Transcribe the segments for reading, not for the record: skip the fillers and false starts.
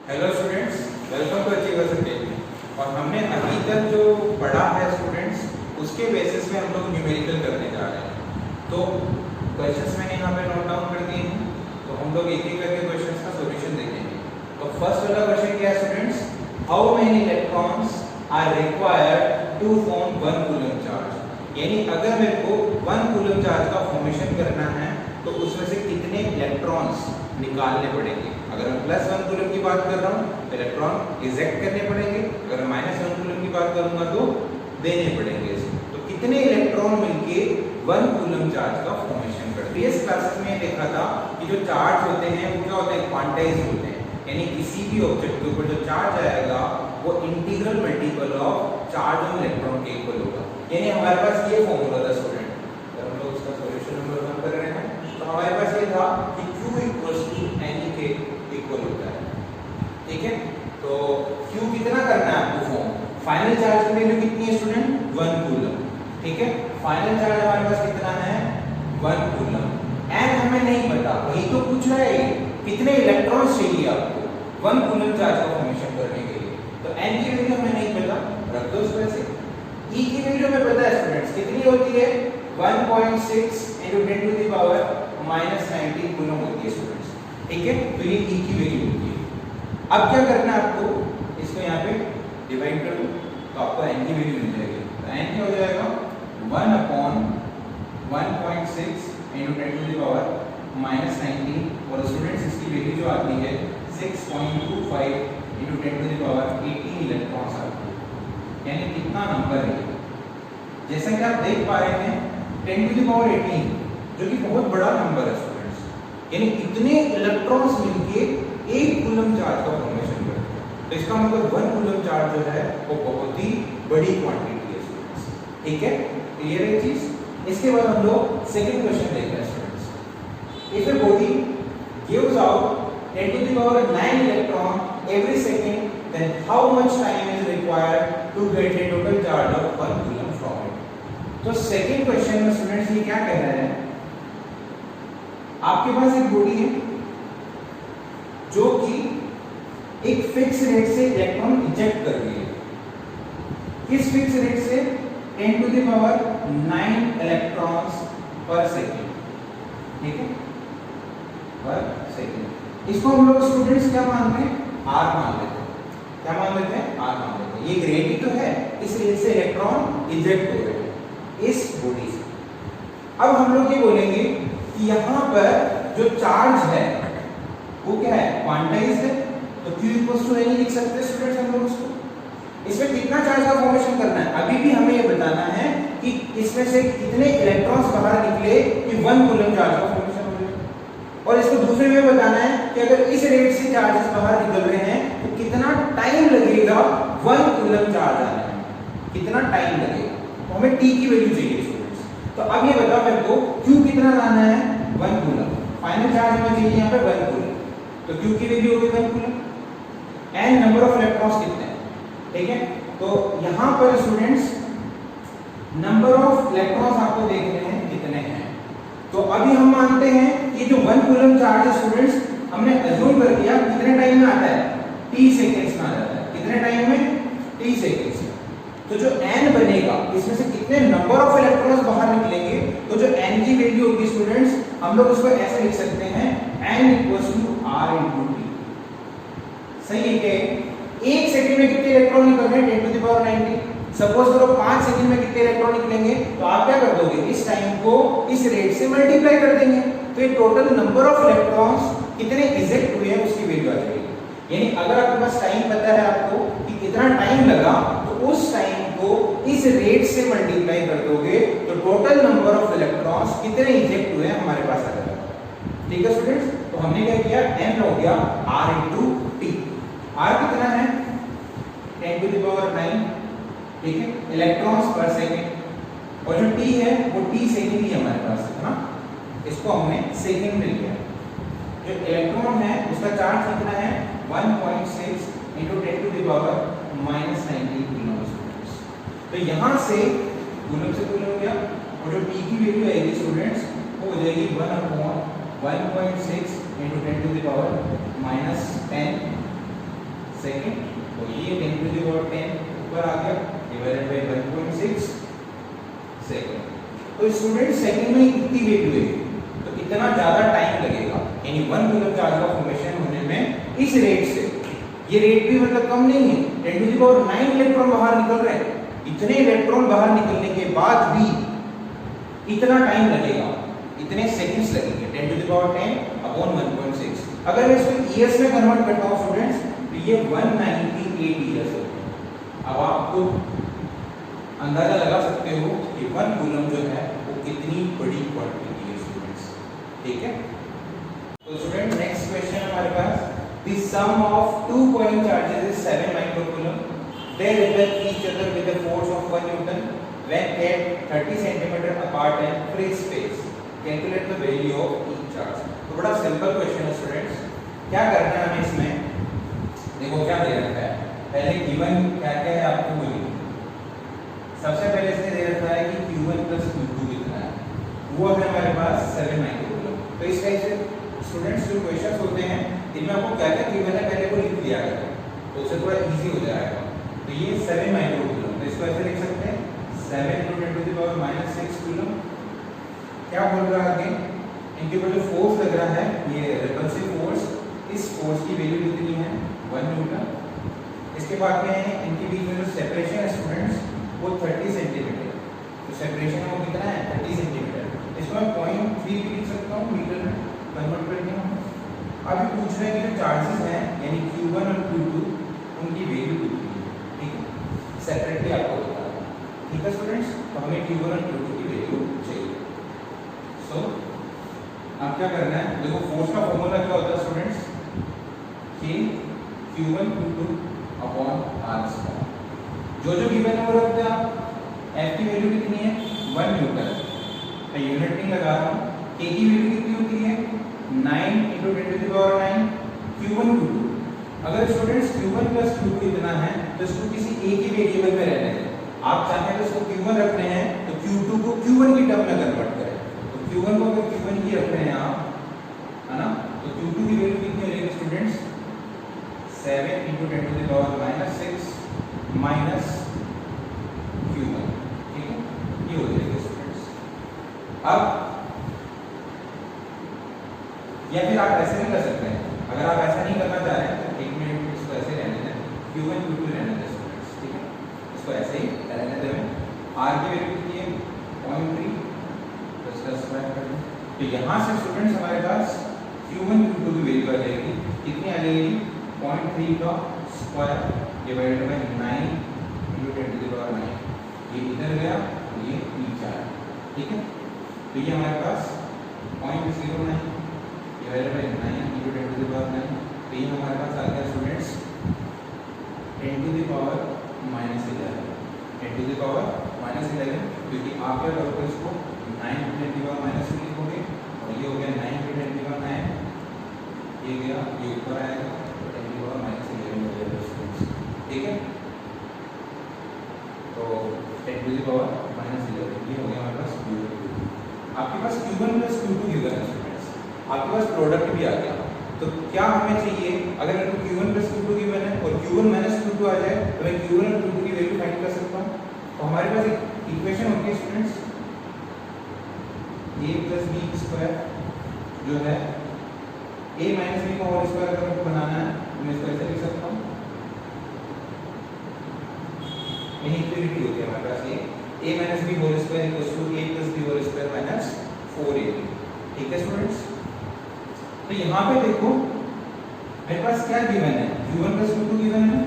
Hello students, welcome to Achievers Academy. और हमने अभी तक जो पढ़ा है स्टूडेंट्स, उसके बेसिस पे हम लोग न्यूमेरिकल करने जा रहे हैं। तो क्वेश्चंस मैंने यहाँ पे नोट डाउन कर दिए हैं, तो हम लोग एक एक करके क्वेश्चंस का सॉल्यूशन देखेंगे। तो फर्स्ट वाला क्वेश्चन क्या है students? How many electrons are required to form 1 coulomb charge. यानी अगर मेरे को 1 कूलम चार्ज का फॉर्मेशन करना है तो उसमें से कितने इलेक्ट्रॉन्स निकालने पड़ेंगे। अगर मैं +1 कूलम की बात कर रहा हूँ तो इलेक्ट्रॉन इजेक्ट करने पड़ेंगे, अगर मैं -1 कूलम की बात करूंगा तो देने पड़ेंगे। तो कितने इलेक्ट्रॉन मिलके 1 कूलम चार्ज का फॉर्मेशन करते हैं। इस क्लास में देखा था कि जो चार्ज होते हैं वो क्या होते हैं, क्वांटाइज होते हैं। यानी किसी भी ऑब्जेक्ट के ऊपर जो चार्ज आएगा वो integral multiple of charge on electron के इक्वल होगा। यानी हमारे पास ये फॉर्मूला था स्टूडेंट, जब हम लोग उसका सॉल्यूशन नंबर 1 कर रहे हैं तो हमारे पास ये था कि Q = N के इक्वल होता है। ठीक है, तो Q कितना करना है आपको फॉर्म? फाइनल चार्ज की वैल्यू कितनी है स्टूडेंट? 1 कूलम। ठीक है, फाइनल चार्ज हमारे पास कितना है? 1 कूलम। n हमें नहीं पता, वही तो पूछ रहा है कितने इलेक्ट्रॉन्स चाहिए आपको 1 कूलम चार्ज का फॉर्मेशन करने के लिए। तो n की वैल्यू हमें नहीं पता, रख दो उस वैसे। E की वैल्यू हमें पता है स्टूडेंट्स, कितनी होती है? 1.6 × 10⁻⁻⁹ कूलम होती है स्टूडेंट्स। ठीक है, तो ये E की वैल्यू होती है। अब क्या करना है आपको, इसको यहाँ पे डिवाइड कर दो तो आपको n की वैल्यू मिल जाएगी। तो n क्या हो जाएगा? 1/1.6 × 10⁻⁻⁹ और स्टूडेंट्स इसकी वैल्यू जो आती है 6.25 × 10⁻18 इलेक्ट्रॉन्स आती है। यानी कितना नंबर है? जैसा कि आप देख पा रहे हैं 10⁻18 जो कि बहुत बड़ा नंबर है स्टूडेंट्स। यानी इतने इलेक्ट्रॉन्स मिलके 1 कूलम चार्ज का फॉर्मेशन करते हैं। तो इसका मतलब 1 कूलम चार्ज जो है वो बहुत ही बड़ी क्वांटिटी है स्टूडेंट्स। ठीक है, क्लियर है चीज? इसके बाद हम लोग सेकंड क्वेश्चन देख रहे हैं students. If a body gives out 10⁹ electron every second, then how much time is required to get a total charge of 1 coulomb from it। तो सेकंड क्वेश्चन में स्टूडेंट्स ये क्या कह रहे हैं, आपके पास एक बॉडी है जो कि एक फिक्स रेट से इलेक्ट्रॉन इजेक्ट कर रही है। किस फिक्स रेट से? 10⁹ इलेक्ट्रॉन्स पर सेकंड। ठीक है, पर सेकंड। इसको हम लोग स्टूडेंट्स क्या मानते हैं? R मान लेते हैं। क्या मान लेते हैं? R मान लेते हैं। ये एक रेट ही तो है, इस रेट से इलेक्ट्रॉन इजेक्ट हो रहे हैं इस बॉडी से। अब हम लोग ये बोलेंगे कि यहाँ पर जो चार्ज है वो क्या है? क्वांटाइज है। तो Q = N लिख सकते हैं स्टूडेंट्स हम लोग उसको। इसमें कितना चार्ज का फॉर्मेशन करना है अभी भी हमें ये बताना है कि इसमें से कितने इलेक्ट्रॉन्स बाहर निकले कि 1 कूलम चार्ज का फॉर्मेशन हो जाए। और इसको दूसरे में बताना है कि अगर इस रेट से चार्जेस बाहर निकल रहे हैं तो कितना टाइम लगेगा 1 कूलम चार्ज आने में, कितना टाइम लगेगा। तो हमें T की वैल्यू चाहिए स्टूडेंट्स। तो अब ये बताओ मेरे को Q कितना लाना है? 1 कूलम। फाइनल चार्ज हमें चाहिए यहाँ पे 1 कूलम, तो Q की वैल्यू होगी 1 coulomb. n number of electrons कितने हैं? ठीक है, तो यहाँ पर स्टूडेंट्स नंबर ऑफ इलेक्ट्रॉन्स आपको देख रहे हैं कितने हैं। तो अभी हम मानते हैं कि जो 1 कूलम चार्ज है स्टूडेंट्स, हमने अज्यूम कर दिया कितने टाइम में आता है? t सेकंड्स में आ जाता है। कितने टाइम में? t सेकंड्स में। तो जो n बनेगा इसमें से कितने नंबर ऑफ इलेक्ट्रॉन्स बाहर निकलेंगे, तो जो n की वैल्यू होगी स्टूडेंट्स, हम लोग उसको ऐसे लिख सकते हैं n = R × T। सही है क्या? 1 सेकंड में कितने इलेक्ट्रॉन निकल रहे हैं? 10⁻90। सपोज करो 5 सेकंड में कितने इलेक्ट्रॉन निकलेंगे, तो आप क्या कर दोगे? इस टाइम को इस रेट से मल्टीप्लाई कर देंगे, तो ये टोटल नंबर ऑफ इलेक्ट्रॉन्स कितने इजेक्ट हुए हैं उसकी वैल्यू आ जाएगी। यानी अगर आपके पास टाइम पता है आपको कि कितना टाइम लगा, तो उस टाइम को इस रेट से मल्टीप्लाई कर दोगे तो टोटल नंबर ऑफ इलेक्ट्रॉन्स कितने इजेक्ट हुए हैं हमारे पास आ जाएगा। ठीक है स्टूडेंट्स, तो हमने क्या किया? n हो गया R × T। R कितना है? 10⁹ ठीक है, इलेक्ट्रॉन्स पर सेकंड। और जो T है वो T सेकंड ही हमारे पास है ना, इसको हमने सेकंड में लिया। जो इलेक्ट्रॉन है उसका चार्ज कितना है? 1.6 × 10⁻⁻⁹ कूलम स्टूडेंट्स। तो यहाँ से कूलम से कूलम गया, और जो T की वैल्यू आएगी स्टूडेंट्स वो हो जाएगी 1/1.6 × 10⁻⁻⁻10 सेकेंड, तो ये 10 टू द पावर 10 ऊपर आ गया डिवाइडेड बाय 1.6 सेकेंड। तो स्टूडेंट सेकेंड में कितनी वैल्यू है, तो इतना ज्यादा टाइम लगेगा, यानी 1 कूलम चार्ज का फॉर्मेशन होने में इस रेट से, ये रेट भी मतलब कम नहीं है, 10 टू द पावर 9 इलेक्ट्रॉन बाहर निकल रहे हैं, इतने इलेक्ट्रॉन बाहर निकलने के बाद भी इतना टाइम लगेगा, इतने सेकंड्स लगेंगे, 10 टू द पावर 10 अपॉन 1.6। अगर मैं इसको ईयर्स में कन्वर्ट करता हूं स्टूडेंट्स, तो ये 198 ईयर्स होते हैं। अब आपको अंदाजा लगा सकते हो कि 1 कूलम जो है वो कितनी बड़ी क्वांटिटी है स्टूडेंट्स, ठीक है। तो स्टूडेंट नेक्स्ट क्वेश्चन हमारे पास, the sum of 2 coin charges is 7 microcoulomb, they repel each other with a force of 1 newton when kept 30 centimeter apart in free space, calculate the value of each charge। तो बड़ा simple question है students, क्या करना है हमें इसमें, देखो क्या दे रखा है, पहले गिवन क्या क्या है आपको बोलिए। सबसे पहले इसने दे रखा है कि Q1 plus Q2 कितना है, वो है हमारे पास 7 माइक्रोकूलम। तो इस टाइप से स्टूडेंट्स जो क्वेश्चंस होते हैं इनमें आपको क्या क्या गिवन है पहले को लिख दिया गया, तो उससे थोड़ा इजी हो जाएगा। तो ये 7 माइक्रोकूलम, तो इसको ऐसे लिख सकते हैं 7 × 10 टू द पावर -6 कूलम। क्या बोल रहा है आगे, इनके ऊपर जो फोर्स लग रहा है ये रिपल्सिव फोर्स, इस फोर्स की वैल्यू कितनी है 1 न्यूटन। इसके बाद में इनके बीच में जो सेपरेशन है स्टूडेंट्स वो 30 सेंटीमीटर, तो सेपरेशन वो कितना है 30 सेंटीमीटर। इसको मैं 0.3 भी लिख सकता हूँ मीटर में कन्वर्ट करके। हम अभी पूछ रहे हैं कि जो चार्जेस हैं यानी Q1 और Q2 उनकी वैल्यू कितनी है, ठीक है, सेपरेटली आपको बता दूं, ठीक है स्टूडेंट्स। तो हमें Q1 और Q2 की वैल्यू चाहिए। सो अब क्या करना है, देखो फोर्स का फॉर्मूला क्या होता है स्टूडेंट्स, कि Q1 Q2 अपॉन r²। जो जो गिवन है वो रखते हैं आप। F की वैल्यू कितनी है 1 न्यूटन, मैं यूनिट नहीं लगा रहा हूँ। K की वैल्यू कितनी होती है 9 × 10 to the power 9 Q1 Q2। अगर स्टूडेंट्स Q1 plus Q2 इतना है तो इसको किसी एक ही वेरिएबल में रहने दें। आप चाहें तो इसको Q1 रख रहे हैं तो Q2 को Q1 की टर्म में कन्वर्ट करें, तो Q1 को अगर Q1 की रख रहे हैं आप, है ना, तो Q2 की वैल्यू कितनी हो जाएगी students 7 × 10 to the power -6 minus Q1, ठीक है, ये हो जाएगा स्टूडेंट्स। अब या फिर आप ऐसे नहीं कर सकते हैं, अगर आप ऐसा नहीं करना चाह रहे हैं तो 1 मिनट इसको ऐसे रहने दें, Q1 Q2 रहने दें स्टूडेंट्स, ठीक है, इसको ऐसे ही रहने दें। R की वैल्यू कितनी है 0.3, तो इसका स्क्वायर कर दें। तो यहाँ से स्टूडेंट्स हमारे पास Q1 Q2 की वैल्यू आ जाएगी, कितनी आ जाएगी 0.3 का square divided by 9 × 10 to the power 9, ये इधर गया और ये नीचे आया, ठीक है। तो ये हमारे पास 0.09 divided by 9 × 10 to the power 9, तो ये हमारे पास आ गया students 10 to the power -11, 10 to the power -11, क्योंकि आप क्या करोगे इसको 9 × 10 टू द पावर -3 लिखोगे और ये हो गया 9 × 10 टू द पावर 9, ये गया, ये ऊपर आएगा तो 10 टू द पावर -11 हो जाएगा स्टूडेंट्स, ठीक है। तो 10 टू द पावर -11 ये हो गया हमारे पास Q2। आपके पास Q1 plus Q2 गिवन है स्टूडेंट्स, आपके पास प्रोडक्ट भी आ गया। तो क्या हमें चाहिए, अगर मेरे को Q1 plus Q2 गिवन है और Q1 minus Q2 आ जाए तो मैं Q1 और Q2 की वैल्यू फाइंड कर सकता हूँ। तो हमारे पास एक इक्वेशन होती है students a plus b square, जो है a minus b का होल स्क्वायर अगर मुझे बनाना है तो मैं इसको ऐसे लिख सकता हूँ, इनइक्वालिटी होती है हमारे पास a minus b whole square equals to a plus b whole square minus 4ab, ठीक है स्टूडेंट्स। तो यहाँ पे देखो मेरे पास क्या गिवन है, Q1 plus Q2 गिवन है,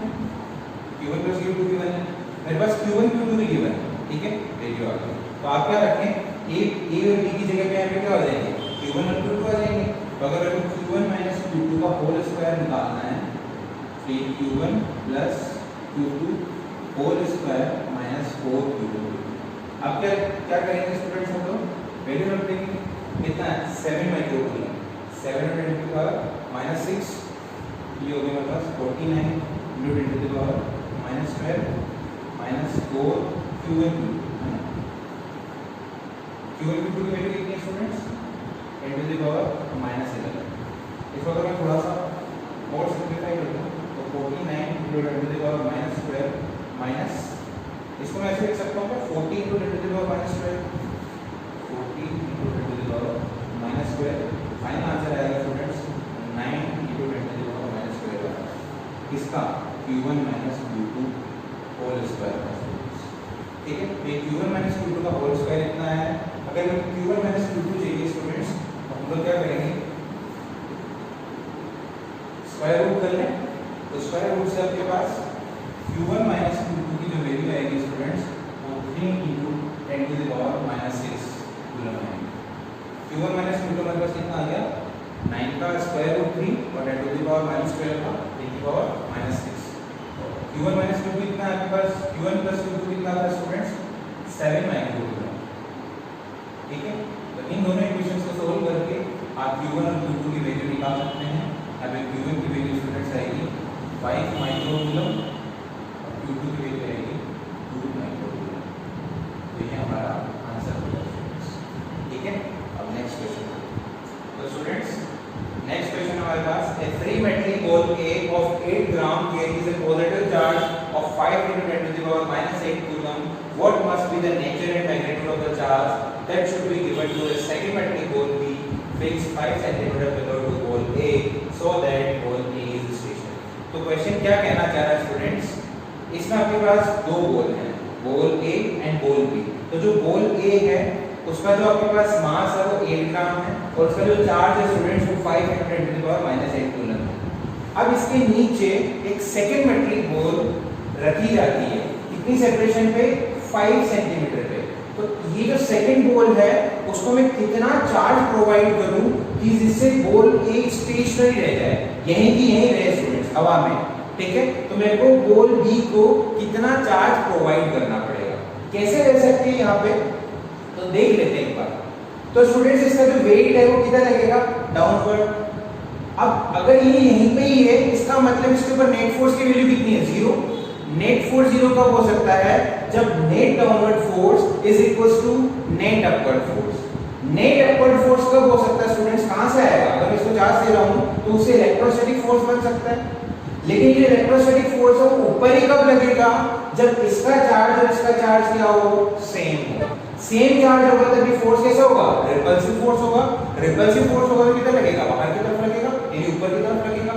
Q1 plus Q2 गिवन है, मेरे पास Q1 Q2 भी गिवन है, ठीक है, वैल्यू आ गई। तो आप क्या रखें, a और b की जगह पे यहाँ पे क्या हो जाएंगे Q1 और Q2 आ जाएंगे। तो अगर मेरे को Q1 minus Q2 का होल स्क्वायर निकालना है तो Q1 plus Q2 whole square minus 4Q2। अब क्या करेंगे स्टूडेंट्स, हम लोग वैल्यू रख देंगे, कितना है 7 माइक्रोकूलम, 7 × 10 टू द पावर -6, ये हो गया हमारे पास 49 × 10 to the power -12 minus 4 Q1 है ना। Q1 Q2 की वैल्यू कितनी है स्टूडेंट्स 10 टू द पावर -11। इसको अगर मैं थोड़ा सा और सिंपलीफाई कर दूं तो 49 into 10 to the power minus 12 minus, इसको मैं ऐसे लिख सकता हूँ 40 into 10 to the power minus 12, 40 into 10 to the power minus 12, final answer आएगा students 9 into 10 to the power minus 12 इसका q1 minus q2 whole square. ठीक है, ये q1 minus q2 का होल स्क्वायर इतना है। अगर हमें q1 minus q2 चाहिए स्टूडेंट्स तो हम लोग क्या करेंगे, स्क्वायर रूट कर लें। तो स्क्वायर रूट से आपके पास q1 minus q2 की जो वैल्यू आएगी स्टूडेंट्स वो 3 into 10 to the power minus 6 coulomb आएगी। q1 minus q2 हमारे पास कितना आ गया, 9 का स्क्वायर रूट 3 और 10 to the power minus 12 का 10 की power minus 6। q1 minus q2 कितना है आपके पास, q1 plus q2 कितना आता है स्टूडेंट्स 7 माइक्रोकूलम। ठीक है, तो इन दोनों इक्वेशंस को सोल्व करके आप q1 और q2 की वैल्यू निकाल सकते हैं। अब q1 की वैल्यू स्टूडेंट्स आएगी 5 माइक्रोकूलम और q2 की वैल्यू आएगी 2 माइक्रोकूलम। तो ये हमारा आंसर हो जाएगा। ठीक है, अब नेक्स्ट क्वेश्चन। तो स्टूडेंट्स नेक्स्ट क्वेश्चन हमारे पास a free metallic ball A of 8 gram carries a positive charge of 5 into 10 to the power minus 8 coulomb. What must be the nature and magnitude of the charge that should be given to a second metallic ball B fixed 5 cm below to ball A so that ball A is stationary? तो question क्या कहना चाह रहा है students, इसमें आपके पास दो ball हैं, ball A and ball B। तो जो बॉल A है उसका जो आपके पास मास है वो 8 ग्राम है और उसका जो चार्ज है स्टूडेंट्स वो 5 into 10 to the power minus 8 coulomb है। अब इसके नीचे एक सेकंड मेटलिक बॉल रखी जाती है, कितनी सेपरेशन पे, 5 सेंटीमीटर पे। तो ये जो सेकंड बॉल है उसको मैं कितना चार्ज प्रोवाइड करूं कि जिससे बॉल एक स्टेशनरी रह जाए, यहीं की यहीं रहे स्टूडेंट्स, हवा में। ठीक है, तो मेरे को बॉल बी को कितना चार्ज प्रोवाइड करना पड़ेगा, कैसे रह सकती है यहाँ पे, तो देख लेते हैं एक बार। तो स्टूडेंट्स इसका जो वेट है वो कितना लगेगा, डाउनवर्ड। अब अगर ये यहीं पे ही है इसका मतलब इसके ऊपर नेट फोर्स की वैल्यू कितनी है, 0। नेट फोर्स 0 कब हो सकता है, जब net downward force is equals to net upward force. Net upward force कब हो सकता है स्टूडेंट्स, कहां से आएगा, अगर मैं इसको चार्ज दे रहा हूं तो उससे इलेक्ट्रोस्टैटिक फोर्स बन सकता है। लेकिन ये इलेक्ट्रोस्टैटिक फोर्स है वो ऊपर ही कब लगेगा, जब इसका चार्ज और इसका चार्ज क्या हो, सेम हो। सेम चार्ज होगा तभी फोर्स कैसा होगा, रिपल्सिव फोर्स होगा। रिपल्सिव फोर्स होगा तो किधर लगेगा, बाहर की तरफ लगेगा, यानी ऊपर की तरफ लगेगा।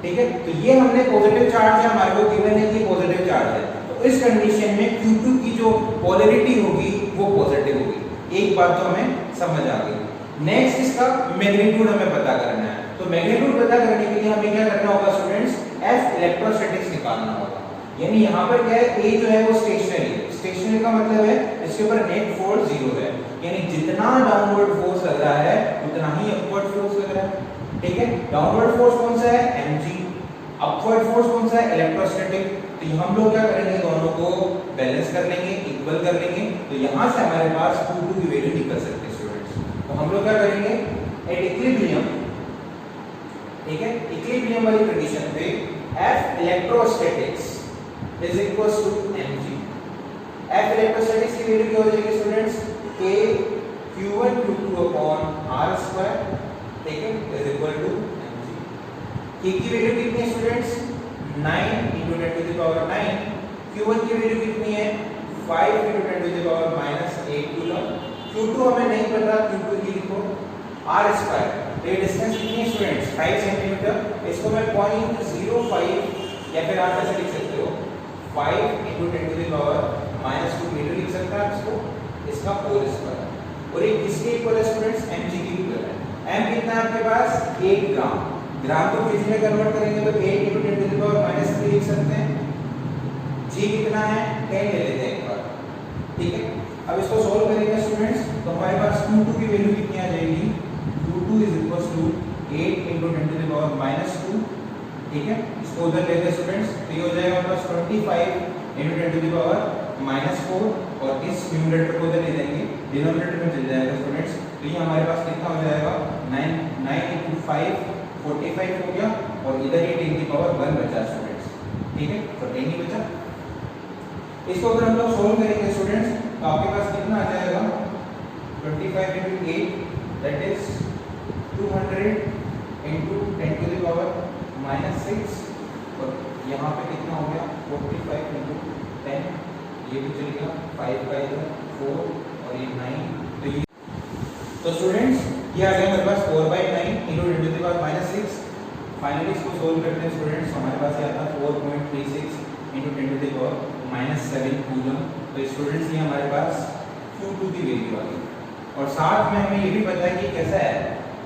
ठीक है, तो ये हमने पॉजिटिव चार्ज है हमारे को गिवन है कि पॉजिटिव चार्ज है, तो इस कंडीशन में Q2 की जो पोलैरिटी होगी वो पॉजिटिव होगी। एक बात तो हमें समझ आ गई। नेक्स्ट इसका मैग्नीट्यूड हमें पता करना है। तो मैग्नीट्यूड पता करने के लिए हमें क्या करना होगा स्टूडेंट्स, F इलेक्ट्रोस्टैटिक्स निकालना होगा। यानी यहाँ पर क्या है, A जो है वो स्टेशनरी है। स्टेशनरी का मतलब है इसके ऊपर नेट फोर्स 0 है, यानी जितना डाउनवर्ड फोर्स लग रहा है उतना ही अपवर्ड फोर्स लग रहा है। ठीक है, डाउनवर्ड फोर्स कौन सा है, mg। अपवर्ड फोर्स कौन सा है, इलेक्ट्रोस्टैटिक। तो हम लोग क्या करेंगे, दोनों को बैलेंस कर लेंगे, इक्वल कर लेंगे। तो यहाँ से हमारे पास Q2 की वैल्यू निकल सकती है स्टूडेंट्स। तो हम लोग क्या करेंगे, एट इक्विलिब्रियम, ठीक है, इक्विलिब्रियम वाली कंडीशन पे F electrostatics is equals to mg। F electrostatics की वैल्यू क्या हो जाएगी students, K Q1 Q2 upon R square, ठीक है, is equal to mg। K की वैल्यू कितनी है students, 9 into 10 to the power 9। Q1 की वैल्यू कितनी है, 5 into 10 to the power minus 8 coulomb. Q2 हमें नहीं पता, Q2 की लिखो R स्क्वायर। ये डिस्टेंस कितनी है स्टूडेंट्स, 5 सेंटीमीटर। इसको मैं 0.05 या फिर आप ऐसे लिख सकते हो 5 into 10 to the power minus 2 metre लिख सकते हैं इसको, इसका होल स्क्वायर। और ये किसके इक्वल है स्टूडेंट्स, mg के इक्वल है। m कितना है आपके पास, 8 ग्राम। ग्राम को केजी में कन्वर्ट करेंगे तो 8 into 10 to the power minus 3 लिख सकते हैं। g कितना है, 10 ले लेते हैं एक बार। ठीक है, अब इसको सोल्व करेंगे स्टूडेंट्स तो हमारे पास Q2 की वैल्यू कितनी आ जाएगी, Q2 is equals to 8 into 10 to the power minus 2। ठीक है, इसको उधर लेते हैं स्टूडेंट्स, तो ये हो जाएगा हमारे पास 25 into 10 to the power minus 4 और इस न्यूमरेटर को उधर ले जाएंगे, डिनोमिनेटर में चल जाएगा स्टूडेंट्स। तो ये हमारे पास कितना हो जाएगा, 9 into 5 45 हो गया और इधर ये 10 की पावर 1 बचा स्टूडेंट्स। ठीक है, तो 10 ही बचा। इसको अगर हम लोग सोल्व करेंगे स्टूडेंट्स तो आपके पास कितना आ जाएगा, 25 into 8 that is 200 into 10 to the power minus 6 और यहाँ पे कितना हो गया 45 इंटू 10, ये भी चल गया 5 का इधर 4 और ये 9, तो स्टूडेंट्स ये आ गया मेरे पास 4/9 into 10 to the power -6। Finally इसको सोल्व करते हैं स्टूडेंट्स, हमारे पास ये आता है 4.36 into 10 to the power -7 coulomb. तो स्टूडेंट्स ये हमारे पास Q2 की वैल्यू आ गई, और साथ में हमें ये भी पता है कि कैसा है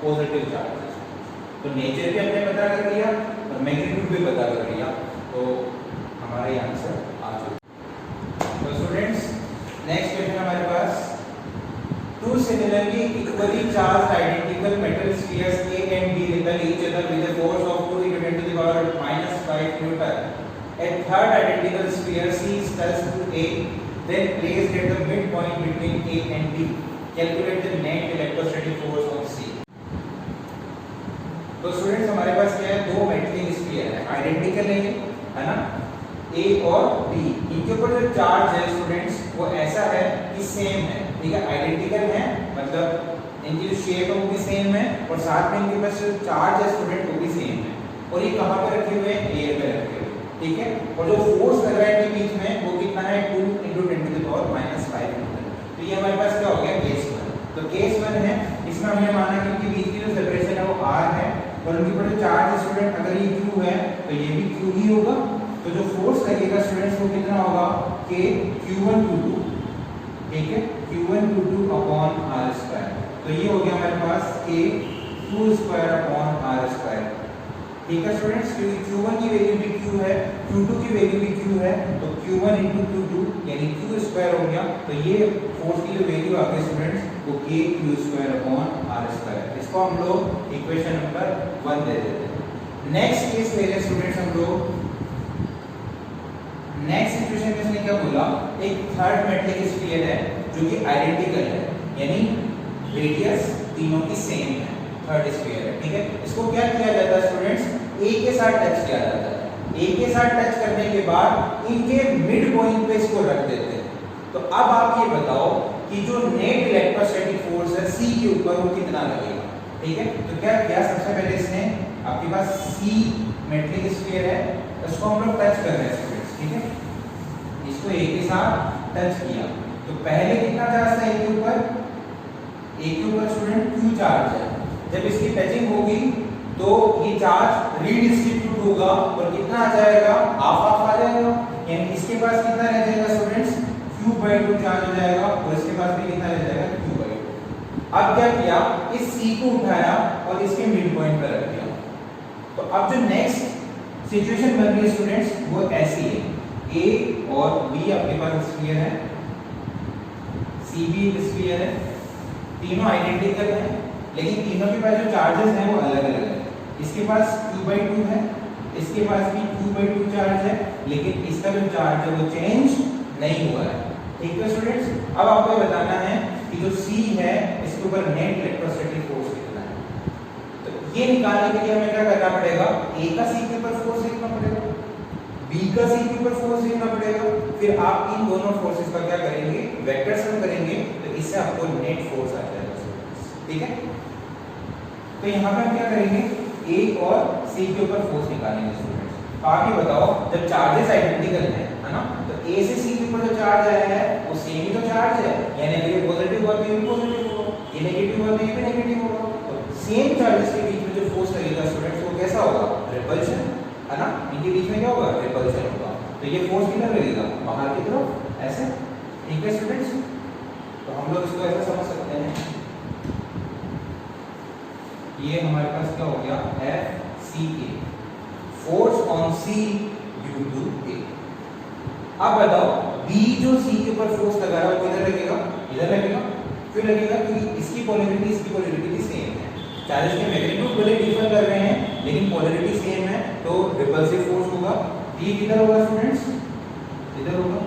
पॉजिटिव चार्ज, तो नेचर भी हमने पता कर लिया और मैग्नीट्यूड भी पता कर लिया, तो हमारा ये आंसर आ चुका। तो स्टूडेंट्स नेक्स्ट क्वेश्चन हमारे पास, two similarly equally charged identical metal spheres A and B repel each other with a force of 2 into 10 to the power -5 Newton. A third identical sphere C is touched to A, then placed at the midpoint between A and B. Calculate the net electrostatic force of C. तो students हमारे पास क्या है, दो metallic sphere है, identical है ना, A और B, इनके ऊपर जो चार्ज है स्टूडेंट्स वो ऐसा है कि सेम है, ठीक है, आइडेंटिकल है, मतलब इनकी जो शेप है वो भी सेम है, और साथ में इनके पास जो चार्ज है स्टूडेंट वो भी सेम है, और ये कहाँ पे रखे हुए हैं, एयर पे रखे हुए, ठीक है, और जो फोर्स लग रहा है इनके बीच में वो कितना है 2 into 10 to the power -5 Newton. तो ये हमारे पास क्या हो गया केस 1। तो केस 1 है, इसमें हमने माना कि इनके बीच की जो सेपरेशन है वो r है, और उनके ऊपर जो चार्ज है स्टूडेंट अगर ये q है तो ये भी q ही होगा, तो जो फोर्स लगेगा स्टूडेंट्स वो कितना होगा k q1q2, ठीक है, q1q2 अपॉन r², तो ये हो गया हमारे पास k q² अपॉन r², ठीक है स्टूडेंट्स, क्योंकि q1 की वैल्यू भी q है, q2 की वैल्यू भी q है, तो q1 into q2 यानी q² हो गया, तो ये फोर्स की जो वैल्यू आ गई स्टूडेंट्स वो k q² अपॉन r², इसको हम लोग इक्वेशन नंबर 1 दे देते हैं। नेक्स्ट केस ले लें स्टूडेंट्स हम लोग, नेक्स्ट सिचुएशन में इसने क्या बोला, एक थर्ड मेटलिक स्फीयर है जो कि आइडेंटिकल है, यानी रेडियस तीनों की सेम है, थर्ड स्फीयर है, ठीक है, इसको क्या किया जाता है स्टूडेंट्स, ए के साथ टच किया जाता है, ए के साथ टच करने के बाद इनके मिड पॉइंट पे इसको रख देते हैं। तो अब आप ये बताओ कि जो नेट इलेक्ट्रोस्टैटिक फोर्स है सी के ऊपर वो कितना लगेगा, ठीक है, तो क्या किया, सबसे पहले इसने आपके पास सी मेटलिक स्फीयर है, इसको हम लोग टच कर रहे हैं स्टूडेंट्स, ठीक है, इसको ए के साथ टच किया, तो पहले कितना चार्ज था ए के ऊपर, ए के ऊपर स्टूडेंट q चार्ज है, जब इसकी टचिंग होगी तो ये चार्ज रीडिस्ट्रीब्यूट होगा और कितना आ जाएगा, हाफ आ जाएगा, यानी इसके पास कितना रह जाएगा स्टूडेंट्स q/2 चार्ज हो जाएगा, और इसके पास भी कितना रह जाएगा q/2। अब क्या किया, इस c को उठाया और इसके मिड पॉइंट पर रख दिया, तो अब जो नेक्स्ट सिचुएशन बन रही है स्टूडेंट्स वो ऐसी है, a और b आपके पास स्फीयर है, c भी स्फीयर है, तीनों आइडेंटिकल हैं, लेकिन तीनों के पास जो चार्जेस हैं वो अलग अलग है, इसके पास q/2 है, इसके पास भी q/2 चार्ज है, लेकिन इसका जो चार्ज है वो चेंज नहीं हुआ है, ठीक है स्टूडेंट्स। अब आपको ये बताना है कि जो c है इसके ऊपर नेट इलेक्ट्रोस्टैटिक फोर्स कितना है, तो ये निकालने के लिए हमें क्या करना पड़ेगा, a का c के ऊपर फोर्स लिखना पड़ेगा, b का c के ऊपर फोर्स लिखना पड़ेगा, फिर आप इन दोनों फोर्सेस का क्या करेंगे, वेक्टर सम करेंगे, तो इससे आपको नेट फोर्स आ जाएगा, ठीक है। तो यहाँ पे हम क्या करेंगे, a और c के ऊपर फोर्स निकालेंगे स्टूडेंट्स। आप ये बताओ, जब चार्जेस आइडेंटिकल हैं, है ना, तो a से c के ऊपर जो चार्ज आया है वो सेम ही तो चार्ज है, यानी अगर ये पॉजिटिव हुआ तो ये भी पॉजिटिव होगा, ये नेगेटिव हुआ तो ये भी नेगेटिव होगा, तो सेम चार्जेस के बीच में जो फोर्स लगेगा स्टूडेंट्स वो कैसा होगा, रिपल्शन, है ना, इनके बीच में क्या होगा, रिपल्शन होगा, तो ये फोर्स किधर लगेगा, बाहर की तरफ, ऐसे, ठीक है स्टूडेंट्स। तो हम लोग इसको ऐसा समझ सकते हैं, ये हमारे पास क्या हो गया, FCA, force on C due to A। अब बताओ B जो C के ऊपर फोर्स लगा रहा है वो किधर लगेगा, इधर लगेगा, क्यों लगेगा, क्योंकि इसकी पोलैरिटी सेम है, चार्जेस के मैग्नीट्यूड भले डिफर कर रहे हैं लेकिन पोलैरिटी सेम है, तो रिपल्सिव फोर्स होगा, ये किधर होगा स्टूडेंट्स, इधर होगा,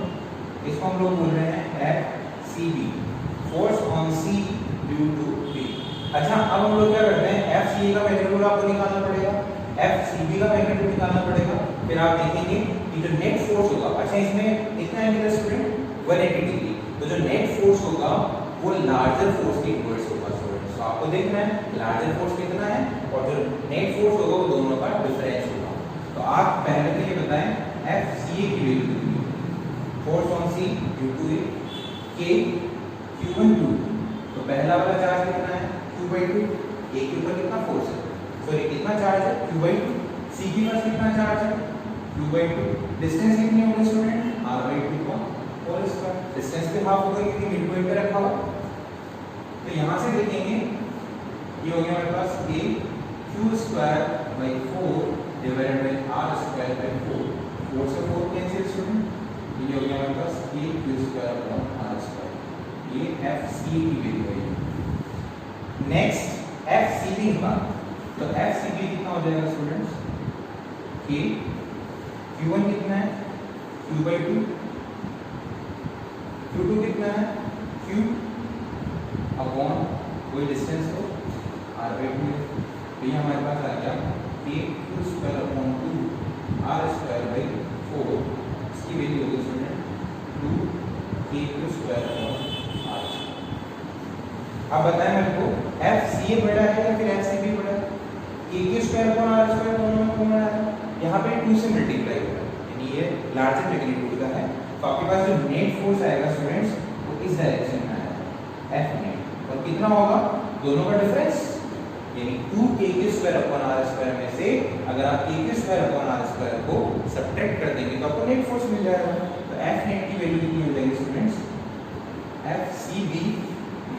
इसको हम लोग बोल रहे हैं FCB, force on C due to B। अच्छा, अब हम लोग क्या करते हैं, FCA का मैग्नीट्यूड आपको निकालना पड़ेगा, FCB का मैग्नीट्यूड निकालना पड़ेगा, फिर आप देखेंगे कि जो नेट फोर्स होगा, अच्छा इसमें कितना एंगल है स्टूडेंट, 180 डिग्री, तो जो नेट फोर्स होगा वो लार्जर फोर्स के इनवर्स होगा स्टूडेंट्स, तो आपको देखना है लार्जर फोर्स कितना है और जो नेट फोर्स होगा वो दोनों का डिफरेंस होगा। तो तो आप पहले तो ये बताएं FCA की वैल्यू कितनी है। Force on C due to A K Q1 2, तो पहला वाला चार्ज कितना है Q/2, A के ऊपर कितना फोर्स है, सॉरी कितना चार्ज है Q/2, C के पास कितना चार्ज है Q/2, डिस्टेंस कितनी होगी स्टूडेंट R/2 का होल स्क्वायर, डिस्टेंस के हाफ होगा क्योंकि मिड पॉइंट पे रखा हुआ। तो यहां से देखेंगे ये हो गया हमारे पास A Q²/4 divided by R²/4, 4 से 4 कैंसिल स्टूडेंट, ये हो गया हमारे पास A Q²/R², ये FCA की वैल्यू है। नेक्स्ट FCB निकाल, तो FCB कितना हो जाएगा स्टूडेंट्स K Q1 कितना है Q/2, Q2 कितना है Q अपॉन कोई डिस्टेंस हो R/2, तो ये हमारे पास आ गया K Q²/2 R²/4, इसकी वैल्यू होगी स्टूडेंट 2 K Q²/R²। अब बताएं मेरे को FCA बड़ा है या फिर FCB बड़ा है, K Q²/R² दोनों में कॉमन आया, यहाँ पे 2 से मल्टीप्लाई होगा, यानी ये लार्जर मैग्नीट्यूड का है, तो आपके पास जो नेट फोर्स आएगा स्टूडेंट्स वो इस डायरेक्शन में आएगा F नेट, और कितना होगा दोनों का डिफरेंस, यानी 2 K Q²/R² में से अगर आप K Q²/R² को सब्ट्रैक्ट कर देंगे तो आपको नेट फोर्स मिल जाएगा। तो F नेट की वैल्यू कितनी हो जाएगी स्टूडेंट्स FCB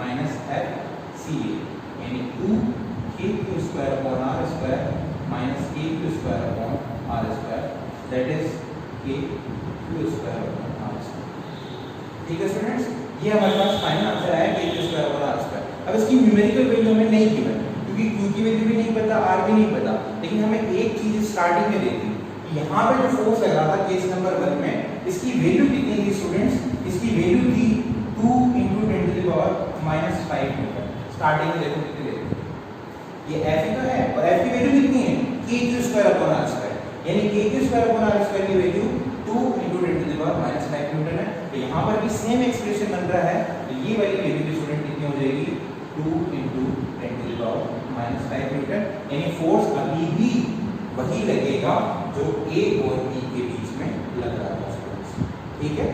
माइनस FCA, यानी 2 K Q²/R² minus K Q²/R², that is K Q²/R²। ठीक है स्टूडेंट्स, ये हमारे पास फाइनल आंसर आया K Q²/R²। अब इसकी न्यूमेरिकल वैल्यू हमें नहीं गिवन क्योंकि Q की वैल्यू भी नहीं पता, R भी नहीं पता, लेकिन हमें एक चीज स्टार्टिंग में दी थी, यहाँ पे जो फोर्स लग रहा था केस नंबर 1 में, इसकी वैल्यू कितनी थी स्टूडेंट्स, इसकी वैल्यू थी 2 × 10⁻⁵ न्यूटन। स्टार्टिंग में देखो कितनी वैल्यू, ये F का है और F की वैल्यू कितनी है K Q²/R², यानी K Q²/R² की वैल्यू 2 × 10⁻⁵ न्यूटन है। तो यहाँ पर भी सेम एक्सप्रेशन बन रहा है, तो ये वाली वैल्यू भी स्टूडेंट कितनी हो जाएगी 2 × 10⁻⁵ न्यूटन, यानी फोर्स अभी भी वही लगेगा जो A और B के बीच में लग रहा था। ठीक है।